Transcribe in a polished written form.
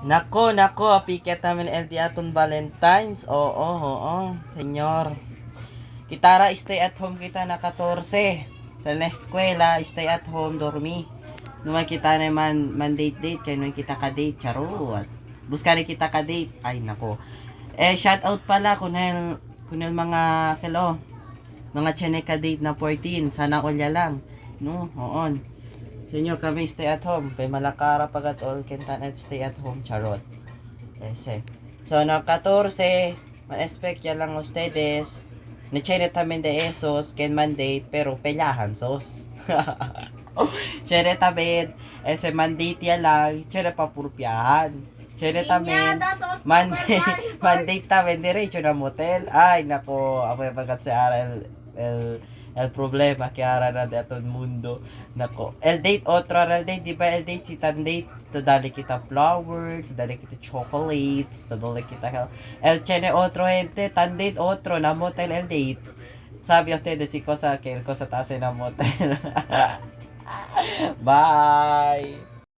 Nako, piket namin LD aton Valentine's. Oo, senyor. Kitara stay at home kita na 14. Sa next eskwela, stay at home, dormi. Numan kita naman date kaya nung kita ka date, charot. Buskari kita ka date. Ay nako. Shout out pala kunel mga kilo. Mga chene ka date na 14. Sana ulya lang. No, oon. Senyor kami stay at home. Pay malakara pagat all kentan at stay at home, charot. Ese. So, na 14, ma-expect ya lang ustedes. Na chene tamen de esos, ken mandate, pero pelahan sos. Chere tamen, ese mandate ya lang, chere papurpiahan. Chere tamen, mandate tamen, diretso na motel. Ay, nako, ako yung bagat si Ara el problema que ara na de aton mundo. Nako, el date otro, el date, di ba el date si tan date, tadali kita flowers, tadali kita chocolates, tadali kita el chene otro gente, tan date otro, na motel el date. Sabi ustedes si cosa que el cosa tase na motel. Bye.